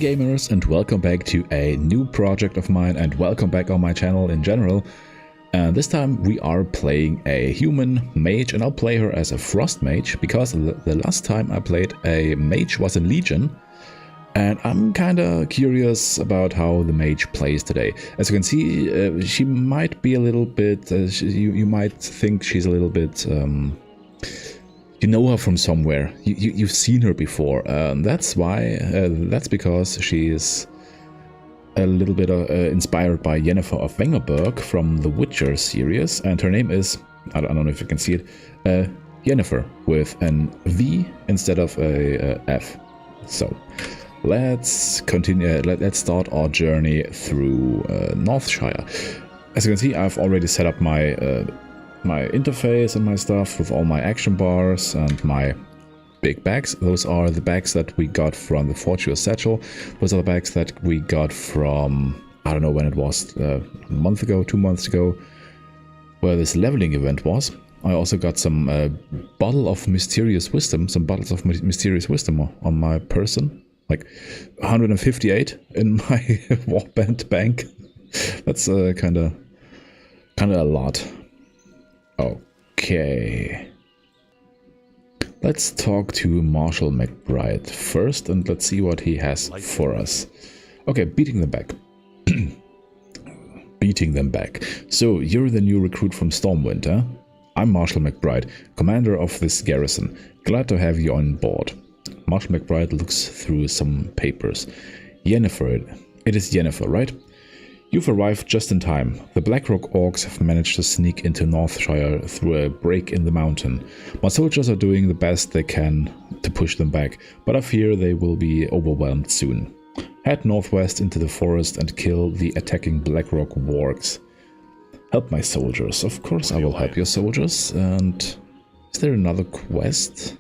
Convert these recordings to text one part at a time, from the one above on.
gamers, and welcome back to a new project of mine, and welcome back on my channel in general. And this time we are playing a human mage, and I'll play her as a frost mage because the last time I played a mage was in Legion, and I'm kinda curious about how the mage plays today. As you can see, she might be a little bit, you might think she's a little bit, you know her from somewhere. You've seen her before. That's why. That's because she is a little bit inspired by Yennever of Wengerberg from the Witcher series, and her name is, I don't know if you can see it, Yennever with an V instead of a F. So let's continue. Let's start our journey through Northshire. As you can see, I've already set up my my interface and my stuff with all my action bars and my big bags. Those are the bags that we got from the Fortuous Satchel. Those are the bags that we got from, I don't know when it was, a month ago, 2 months ago, where this leveling event was. I also got some bottle of mysterious wisdom, some bottles of mysterious wisdom on my person, like 158 in my warband bank. That's kind of a lot. Okay, let's talk to Marshal McBride first, and let's see what he has for us. Okay, beating them back. Beating them back. So, you're the new recruit from Stormwind, huh? I'm Marshal McBride, commander of this garrison. Glad to have you on board. Marshal McBride looks through some papers. Yennefer, it is Yennefer, right? You've arrived just in time. The Blackrock orcs have managed to sneak into Northshire through a break in the mountain. My soldiers are doing the best they can to push them back, but I fear they will be overwhelmed soon. Head northwest into the forest and kill the attacking Blackrock wargs. Help my soldiers. Of course I will help your soldiers. And is there another quest?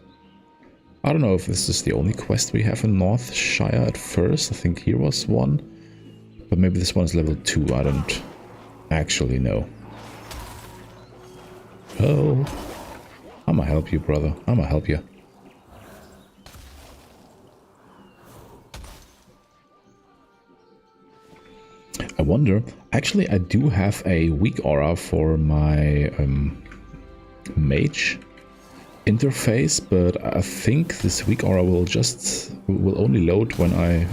I don't know if this is the only quest we have in Northshire at first. I think here was one. But maybe this one's level 2, I don't actually know. Oh, I'ma help you, brother. I'ma help you. I wonder, actually I do have a weak aura for my mage interface, but I think this weak aura will only load when I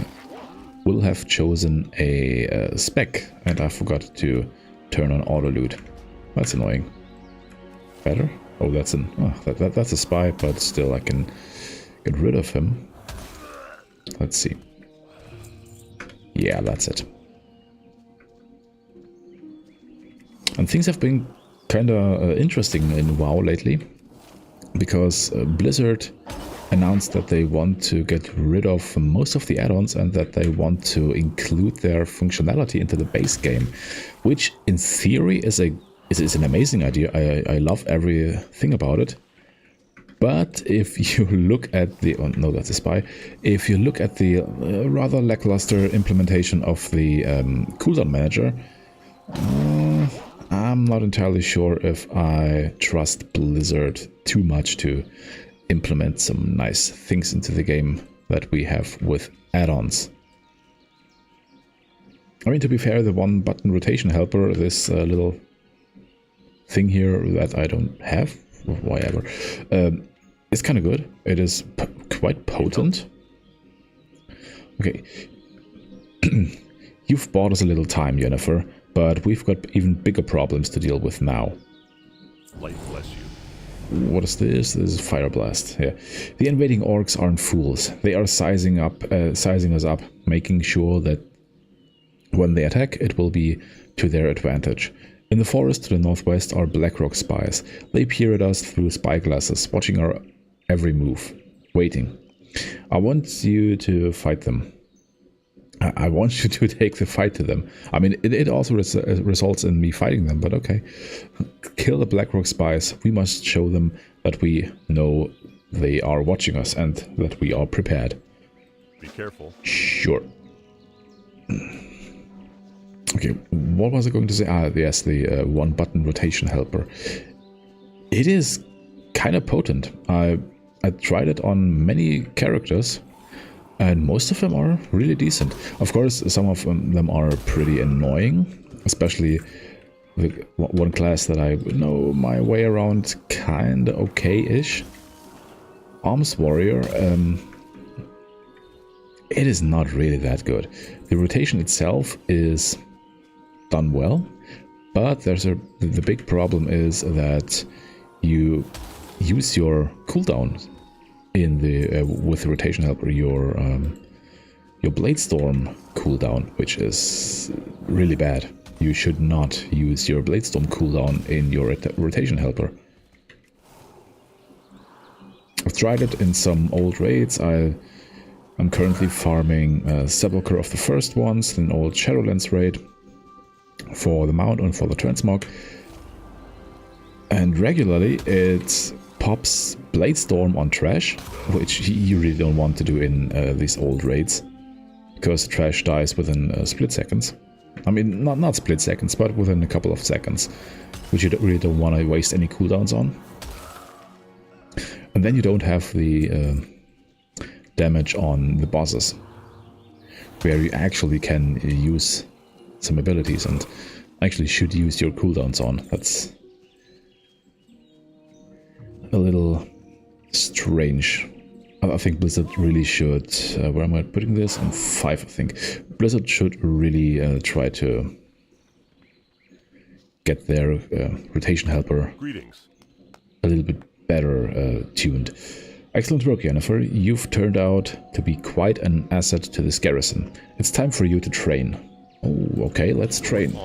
will have chosen a spec, and I forgot to turn on auto loot. That's annoying. Better? Oh, that's that's a spy, but still I can get rid of him. Let's see. Yeah, that's it. And things have been kinda interesting in WoW lately, because Blizzard announced that they want to get rid of most of the add-ons and that they want to include their functionality into the base game, which in theory is an amazing idea. I love everything about it. But if you look at the... oh, no, that's a spy. If you look at the rather lackluster implementation of the cooldown manager, I'm not entirely sure if I trust Blizzard too much to implement some nice things into the game that we have with add-ons. I mean, to be fair, the one button rotation helper, this little thing here that I don't have, whatever, is kind of good. It is quite potent. Okay. You've bought us a little time, Yennefer, but we've got even bigger problems to deal with now. Light bless you. What is this? This is Fire Blast. Yeah. The invading orcs aren't fools. They are sizing us up, making sure that when they attack, it will be to their advantage. In the forest to the northwest are Blackrock spies. They peer at us through spyglasses, watching our every move, waiting. I want you to fight them. I want you to take the fight to them. I mean, it also results in me fighting them, but okay. Kill the Blackrock spies. We must show them that we know they are watching us and that we are prepared. Be careful. Sure. Okay, what was I going to say? Ah, yes, the one-button rotation helper. It is kind of potent. I tried it on many characters, And most of them are really decent. Of course, some of them are pretty annoying, especially the one class that I know my way around kinda okay-ish. Arms Warrior, it is not really that good. The rotation itself is done well, but the big problem is that you use your cooldown in the with the rotation helper, your blade storm cooldown, which is really bad. You should not use your blade storm cooldown in your rotation helper. I've tried it in some old raids. I'm currently farming Sepulchre of the First Ones, an old Shadowlands raid, for the mount and for the transmog. And regularly it pops Blade Storm on trash, which you really don't want to do in these old raids, because trash dies within split seconds. I mean, not split seconds, but within a couple of seconds, which you really don't want to waste any cooldowns on. And then you don't have the damage on the bosses, where you actually can use some abilities and actually should use your cooldowns on. That's a little strange. I think Blizzard really should, where am I putting this? On 5, I think. Blizzard should really try to get their rotation helper a little bit better tuned. Excellent work, Yennever. You've turned out to be quite an asset to this garrison. It's time for you to train. Oh, okay, let's train.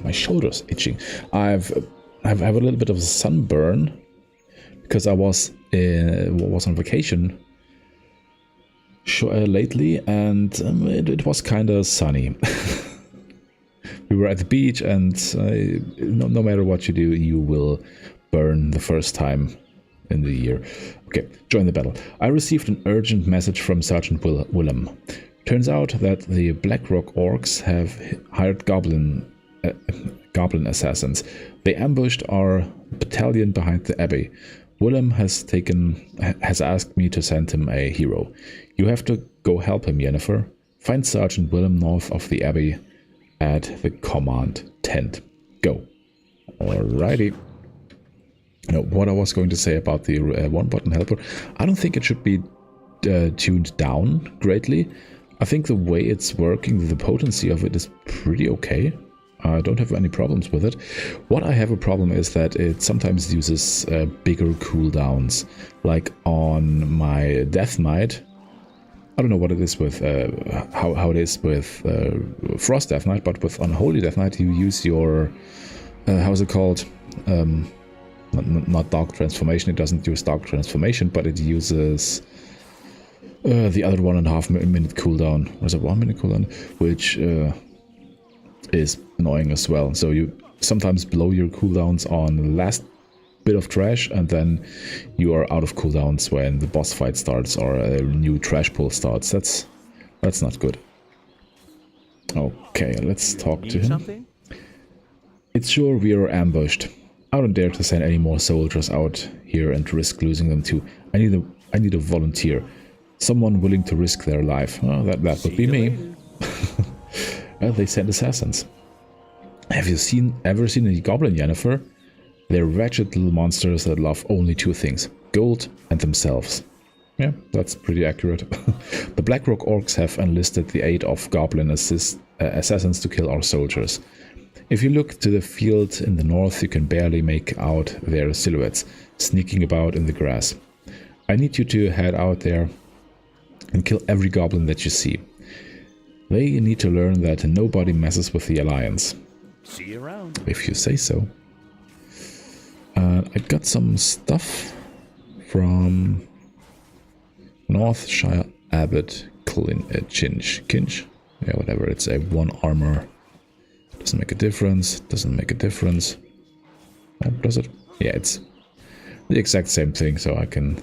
My shoulder's itching. I have a little bit of a sunburn because I was on vacation lately, and it was kind of sunny. We were at the beach, and no matter what you do, you will burn the first time in the year. Okay, join the battle. I received an urgent message from Sergeant Willem. Turns out that the Blackrock orcs have hired goblin assassins. They ambushed our battalion behind the abbey. Willem has asked me to send him a hero. You have to go help him, Yennefer. Find Sergeant Willem north of the abbey at the command tent. Go. Alrighty. Now, what I was going to say about the one-button helper, I don't think it should be tuned down greatly. I think the way it's working, the potency of it is pretty okay. I don't have any problems with it. What I have a problem is that it sometimes uses bigger cooldowns. Like on my Death Knight, I don't know what it is with how it is with Frost Death Knight, but with Unholy Death Knight you use your how's it called? Not Dark Transformation. It doesn't use Dark Transformation, but it uses the other 1.5 minute cooldown. Or is it 1 minute cooldown? Which is annoying as well. So you sometimes blow your cooldowns on the last bit of trash, and then you are out of cooldowns when the boss fight starts or a new trash pool starts. That's not good. Okay, let's talk to him. Something? It's sure we are ambushed. I don't dare to send any more soldiers out here and risk losing them too. I need a volunteer. Someone willing to risk their life. Oh, that would be me. Well, they send assassins. Have you ever seen a goblin, Yennefer? They're wretched little monsters that love only 2 things: gold and themselves. Yeah, that's pretty accurate. The Blackrock orcs have enlisted the aid of goblin assassins to kill our soldiers. If you look to the field in the north, you can barely make out their silhouettes, sneaking about in the grass. I need you to head out there and kill every goblin that you see. They need to learn that nobody messes with the Alliance. See you around. If you say so. I got some stuff from Northshire Abbot Kinch. Yeah, whatever. It's a 1 armor. Doesn't make a difference. Doesn't make a difference. Oh, does it? Yeah, it's the exact same thing, so I can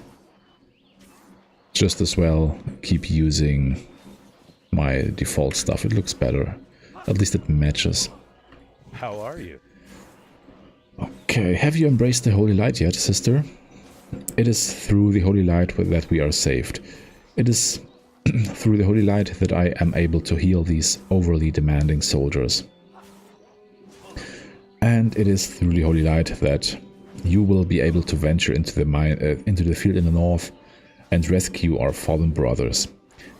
just as well keep using my default stuff. It looks better. At least it matches. How are you? Okay, have you embraced the Holy Light yet, sister? It is through the Holy Light that we are saved. It is through the holy light that I am able to heal these overly demanding soldiers. And it is through the holy light that you will be able to venture into the field in the north and rescue our fallen brothers.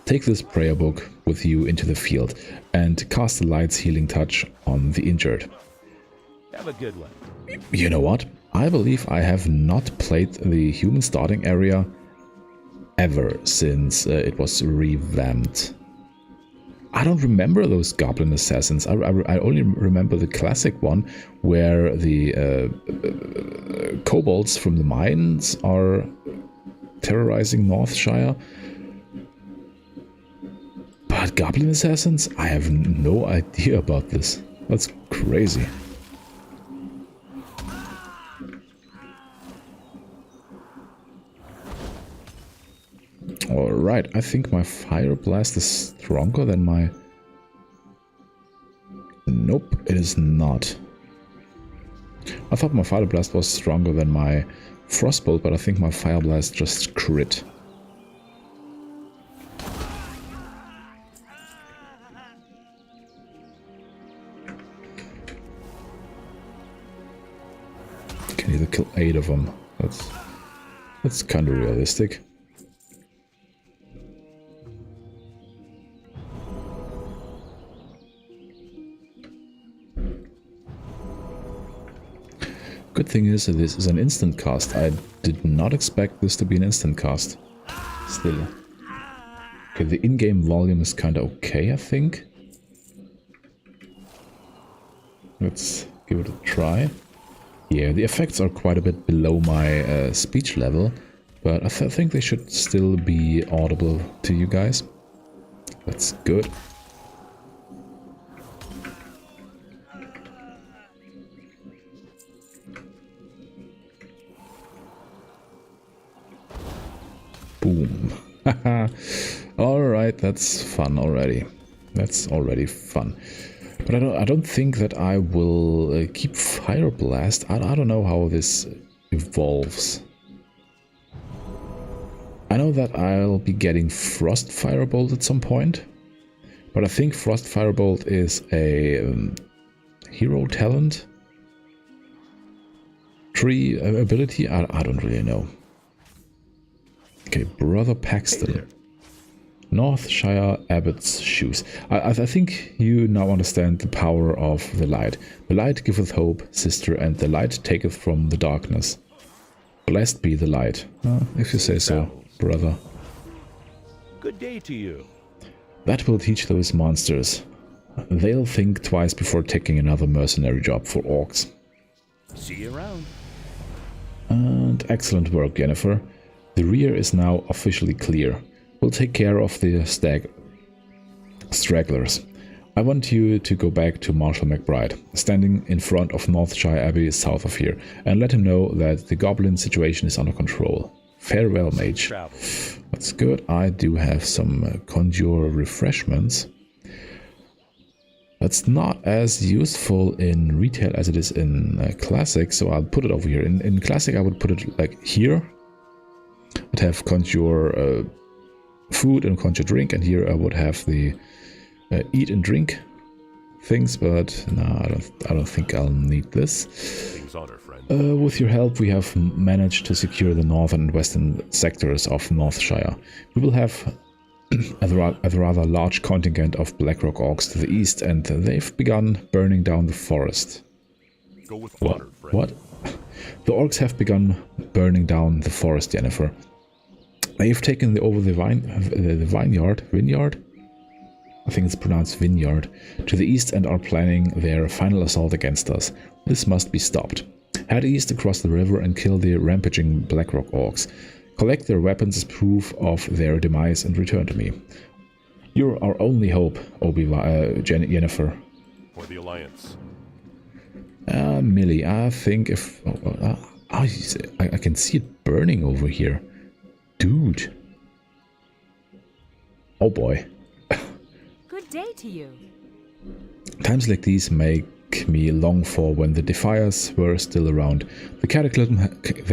Take this prayer book with you into the field and cast the light's healing touch on the injured. Have a good one. You know what? I believe I have not played the human starting area ever since it was revamped. I don't remember those goblin assassins. I only remember the classic one where the kobolds from the mines are terrorizing Northshire. But goblin assassins? I have no idea about this. That's crazy. Alright, I think my fire blast is stronger than my... Nope, it is not. I thought my fire blast was stronger than my frostbolt, but I think my fire blast just crit. Can either kill 8 of them. That's kind of realistic. Good thing is that this is an instant cast. I did not expect this to be an instant cast. Still. Okay, the in-game volume is kind of okay, I think. Let's give it a try. Yeah, the effects are quite a bit below my speech level, but I think they should still be audible to you guys. That's good. Boom. Alright, that's fun already. That's already fun. But I don't think that I will keep Fire Blast. I don't know how this evolves. I know that I'll be getting Frost Firebolt at some point. But I think Frost Firebolt is a hero talent tree ability. I don't really know. Okay, Brother Paxton. Northshire Abbot's Shoes. I think you now understand the power of the light. The light giveth hope, sister, and the light taketh from the darkness. Blessed be the light. If you say so, brother. Good day to you. That will teach those monsters. They'll think twice before taking another mercenary job for orcs. See you around. And excellent work, Yennever. The rear is now officially clear. We'll take care of the stragglers. I want you to go back to Marshal McBride, standing in front of Northshire Abbey south of here, and let him know that the goblin situation is under control. Farewell, Mage. That's good. I do have some conjure refreshments. That's not as useful in retail as it is in Classic, so I'll put it over here. In Classic I would put it like here. I'd have conjure food and conjure drink, and here I would have the eat and drink things, but no, I don't think I'll need this. Things on her, friend. With your help, we have managed to secure the northern and western sectors of Northshire. We will have a rather large contingent of Blackrock orcs to the east, and they've begun burning down the forest. Go with honor, friend. What? The orcs have begun burning down the forest, Yennefer. They've taken over the vineyard? I think it's pronounced vineyard, to the east and are planning their final assault against us. This must be stopped. Head east across the river and kill the rampaging Blackrock orcs. Collect their weapons as proof of their demise and return to me. You're our only hope, Yennefer. For the Alliance. Millie, I think if... I can see it burning over here. Dude. Oh boy. Good day to you. Times like these make make me long for when the Defiers were still around. The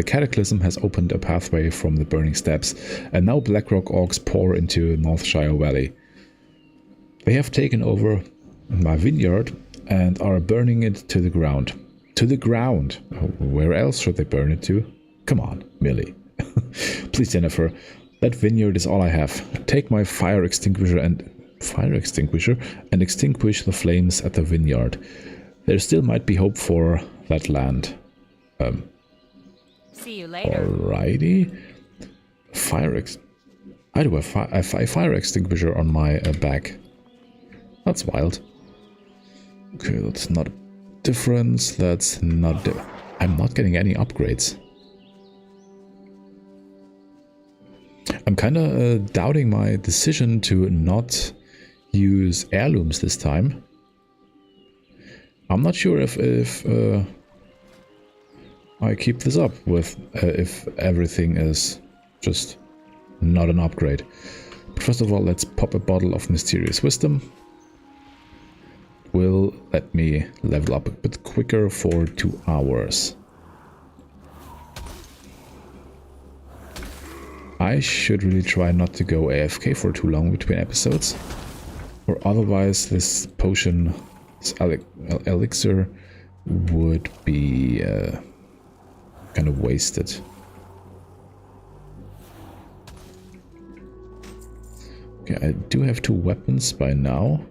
Cataclysm has opened a pathway from the Burning Steppes, and now Blackrock orcs pour into Northshire Valley. They have taken over my vineyard and are burning it to the ground. To the ground! Where else should they burn it to? Come on, Millie. Please, Yennever, that vineyard is all I have. Take my fire extinguisher and extinguish the flames at the vineyard. There still might be hope for that land. See you later. Alrighty. I do have a fire extinguisher on my back. That's wild. Okay, that's not a difference. That's not... I'm not getting any upgrades. I'm kind of doubting my decision to not use heirlooms this time. I'm not sure if I keep this up with if everything is just not an upgrade. But first of all, let's pop a bottle of Mysterious Wisdom. Will let me level up a bit quicker for 2 hours. I should really try not to go AFK for too long between episodes, or otherwise this potion, this elixir, would be kind of wasted. Okay, I do have 2 weapons by now,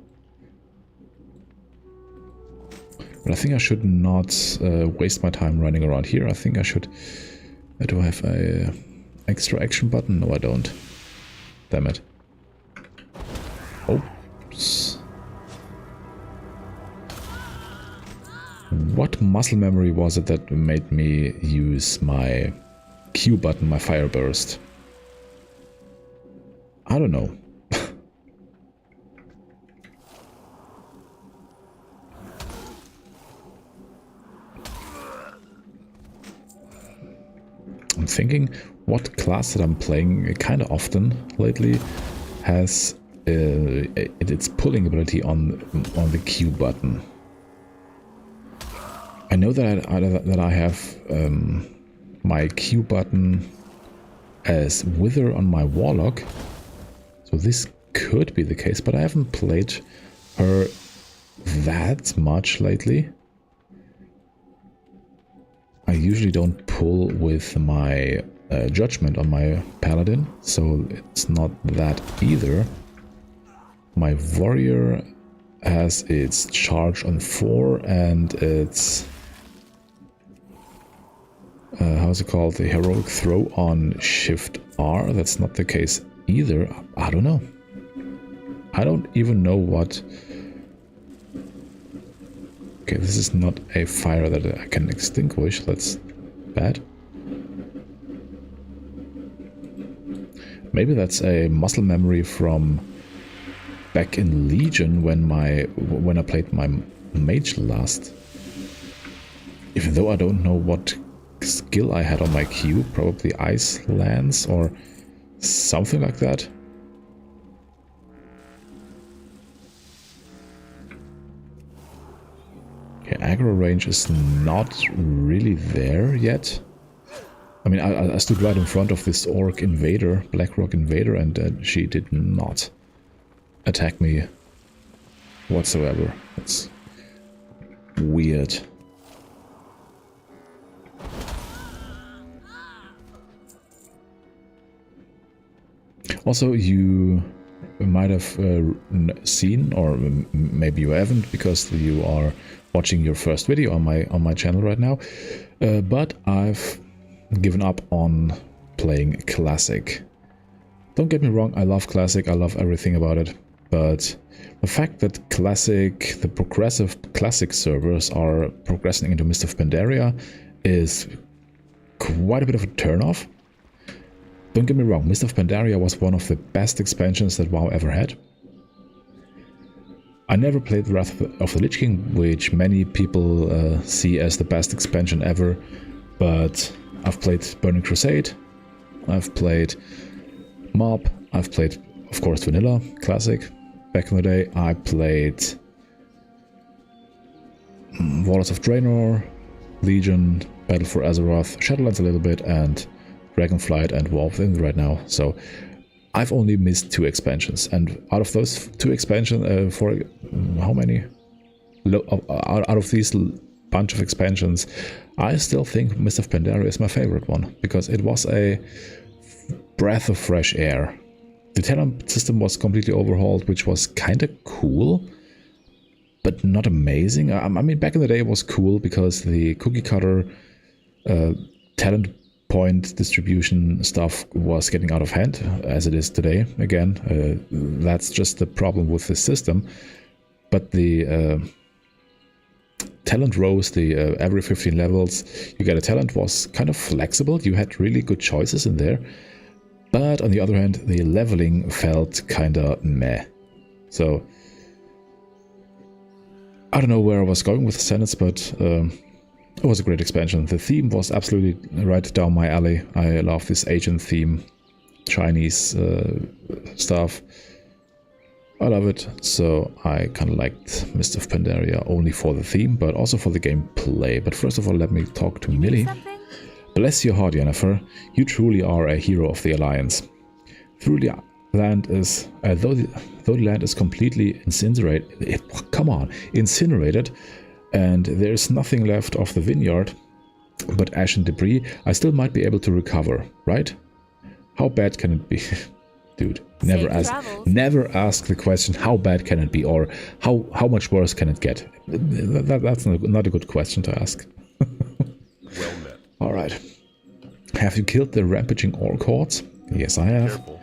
but I think I should not waste my time running around here. I think I should... Do I have a extra action button? No, I don't. Damn it. Oops. What muscle memory was it that made me use my Q button, my fire burst? I don't know. I'm thinking what class that I'm playing kind of often lately has its pulling ability on the Q button. I know that I have my Q button as Wither on my Warlock, so this could be the case, but I haven't played her that much lately. I usually don't pull with my Judgment on my Paladin, so it's not that either. My Warrior has its charge on 4 and its... how's it called? The Heroic Throw on Shift R. That's not the case either. I don't know. I don't even know what... Okay, this is not a fire that I can extinguish. That's bad. Maybe that's a muscle memory from back in Legion when I played my Mage last. Even though I don't know what skill I had on my Q, probably Ice Lance or something like that. Okay, aggro range is not really there yet. I mean, I stood right in front of this Orc Invader, Blackrock Invader, and she did not attack me whatsoever. That's weird. Also, you might have seen, or maybe you haven't, because you are watching your first video on my channel right now. But I've given up on playing Classic. Don't get me wrong, I love Classic, I love everything about it, but the fact that Classic, the progressive Classic servers are progressing into Mist of Pandaria is quite a bit of a turn-off. Don't get me wrong, Mist of Pandaria was one of the best expansions that WoW ever had. I never played Wrath of the Lich King, which many people see as the best expansion ever, but I've played Burning Crusade, I've played Mob, I've played, of course, Vanilla, Classic. Back in the day, I played Waters of Draenor, Legion, Battle for Azeroth, Shadowlands a little bit, and Dragonflight and War Within right now. So I've only missed 2 expansions, and out of those 2 expansions, for how many? Out of these bunch of expansions, I still think Mist of Pandaria is my favorite one, because it was a breath of fresh air. The talent system was completely overhauled, which was kind of cool, but not amazing. I mean, back in the day it was cool because the cookie cutter talent point distribution stuff was getting out of hand, as it is today. Again, that's just the problem with the system. But the talent rows, the every 15 levels you get a talent, was kind of flexible. You had really good choices in there. But on the other hand, the leveling felt kind of meh. So I don't know where I was going with the sentence, but it was a great expansion. The theme was absolutely right down my alley. I love this Asian theme, Chinese stuff. I love it. So I kind of liked Mist of Pandaria only for the theme, but also for the gameplay. But first of all, let me talk to Millie. Bless your heart, Yennefer. You truly are a hero of the Alliance. Through the land is, though the land is completely incinerated, incinerated, and there's nothing left of the vineyard but ash and debris, I still might be able to recover, right? How bad can it be? Dude, never ask the question, how bad can it be, or how much worse can it get? That's not a good question to ask. Well met. Alright. Have you killed the rampaging orc hordes? Yes, I have. Careful.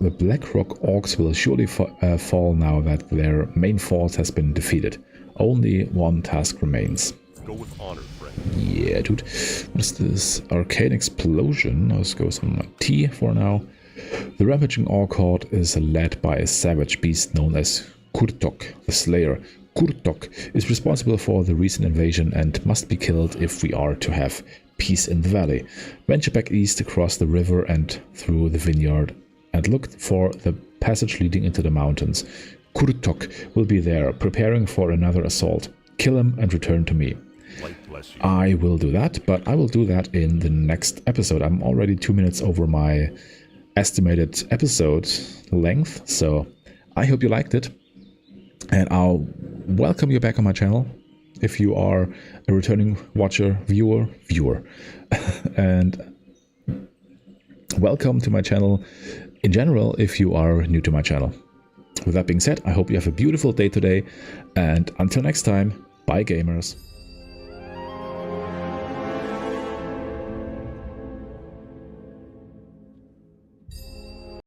The Blackrock orcs will surely fall now that their main force has been defeated. Only one task remains. Go with honor, friend. Yeah, dude. What is this? Arcane Explosion. Let's go with my T for now. The rampaging orc horde is led by a savage beast known as Kurtok, the Slayer. Kurtok is responsible for the recent invasion and must be killed if we are to have peace in the valley. Venture back east across the river and through the vineyard and look for the passage leading into the mountains. Kurtok will be there, preparing for another assault. Kill him and return to me. Light bless you. I will do that, but I will do that in the next episode. I'm already 2 minutes over my estimated episode length, so I hope you liked it. And I'll welcome you back on my channel if you are a returning watcher, viewer, and welcome to my channel in general if you are new to my channel. With that being said, I hope you have a beautiful day today, and until next time, bye gamers.